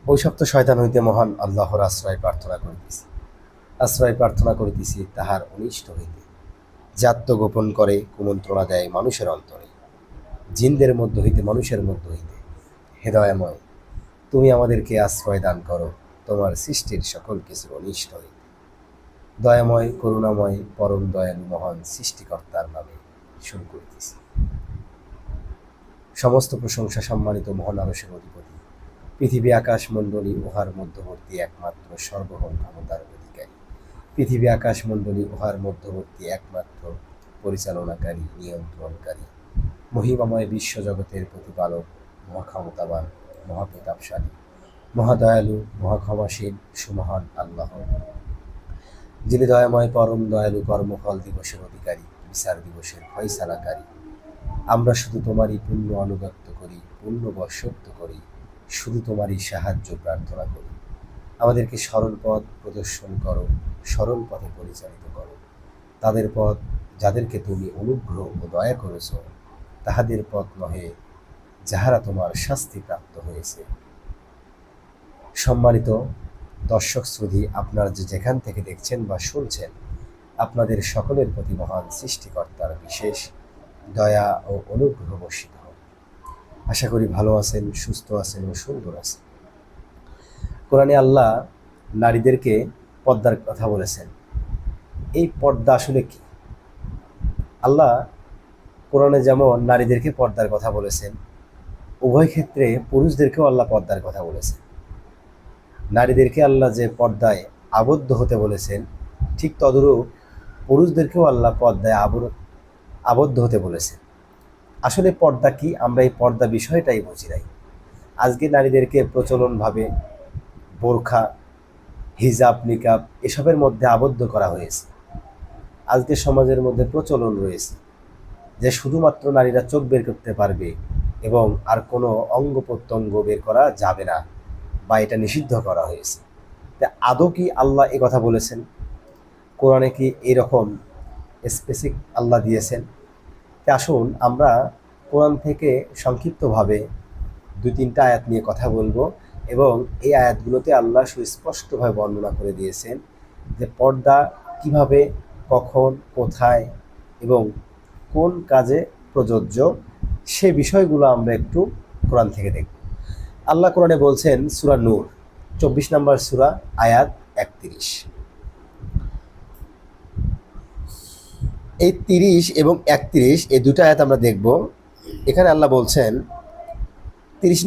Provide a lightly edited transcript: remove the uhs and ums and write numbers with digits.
অভিশপ্ত শয়তান হইতে মহান আল্লাহর আশ্রয় প্রার্থনা করিতেছি তাহার অনিষ্ট হইতে, যে আত্মগোপন করে কুমন্ত্রণা দেয় মানুষের অন্তরে, জিনদের মধ্য হইতে মানুষের মধ্য হইতে। হে দয়াময়, তুমি আমাদেরকে আশ্রয় দান করো তোমার সৃষ্টির সকল কিছুর অনিষ্ট হইতে। দয়াময় করুণাময় পরম দয়ালু মহান সৃষ্টিকর্তার নামে শুরু করিতেছি। সমস্ত প্রশংসা সম্মানিত মহান আরশের অধিপতি, পৃথিবী আকাশমণ্ডলী উহার মধ্যবর্তী একমাত্র সর্বভৌম ক্ষমতার অধিকারী, পৃথিবী আকাশমণ্ডলী উহার মধ্যবর্তী একমাত্র পরিচালনাকারী নিয়ন্ত্রণকারী, মহিমাময় বিশ্বজগতের প্রতিপালক, মহাক্ষমতাবান, মহাপ্রতাপশালী, মহাদয়ালু, মহাক্ষমাশীল, সুমহান আল্লাহ, যিনি দয়াময় পরম দয়ালু, কর্মফল দিবসের অধিকারী, বিচার দিবসের ফয়সালাকারী। আমরা শুধু তোমারই পুণ্য অনুগত্য করি, পুণ্য বর্ষত্ব করি, শুধু তোমারই সাহায্য প্রার্থনা করি। আমাদেরকে সরল পথ প্রদর্শন করো, সরল পথে পরিচালিত করো। তাদের পথ যাদেরকে তুমি অনুগ্রহ ও দয়া করেছ, তাহাদের পথ নহে যাহারা তোমার শাস্তি প্রাপ্ত হয়েছে। সম্মানিত দর্শক শ্রোতা, আপনারা যেখান থেকে দেখছেন বা শুনছেন, আপনাদের সকলের প্রতি মহান সৃষ্টিকর্তার বিশেষ দয়া ও অনুগ্রহ বর্ষিত হোক। আশা করি ভালো আছেন, সুস্থ আছেন ও সুন্দর আছেন। কোরআনে আল্লাহ নারীদেরকে পর্দার কথা বলেছেন। এই পর্দা আসলে কি? আল্লাহ কোরআনে যেমন নারীদেরকে পর্দার কথা বলেছেন, উভয় ক্ষেত্রে পুরুষদেরকেও আল্লাহ পর্দার কথা বলেছেন। নারীদেরকে আল্লাহ যে পর্দায় আবদ্ধ হতে বলেছেন, ঠিক তদরূপ পুরুষদেরকেও আল্লাহ পর্দায় আবদ্ধ হতে বলেছেন। আসলে পর্দা কি? আমরা এই পর্দা বিষয়টাই বুঝি নাই। আজকে নারীদেরকে প্রচলনভাবে বোরখা, হিজাব, নিকাব এসবের মধ্যে আবদ্ধ করা হয়েছে। আজকে সমাজের মধ্যে প্রচলন রয়েছে যে শুধুমাত্র নারীরা চোখ বের করতে পারবে এবং আর কোনো অঙ্গ প্রত্যঙ্গ বের করা যাবে না, বা এটা নিষিদ্ধ করা হয়েছে। তা আদৌ কি আল্লাহ এ কথা বলেছেন? কোরআনে কি এরকম স্পেসিফিক আল্লাহ দিয়েছেন? তা আসুন আমরা কোরআন থেকে সংক্ষিপ্তভাবে 2-3টা আয়াত নিয়ে কথা বলবো, এবং এই আয়াতগুলোতে আল্লাহ সুস্পষ্টভাবে বর্ণনা করে দিয়েছেন যে পর্দা কিভাবে, কখন, কোথায় এবং কোন কাজে প্রযোজ্য, সে বিষয়গুলো আমরা একটু কোরআন থেকে দেখব। আল্লাহ কোরআনে বলছেন, সূরা নূর 24 নম্বর সূরা, আয়াত 31। এই 30 এবং 31 এই দুটো আয়াত আমরা দেখব। এখানে আল্লাহ বলছেন 30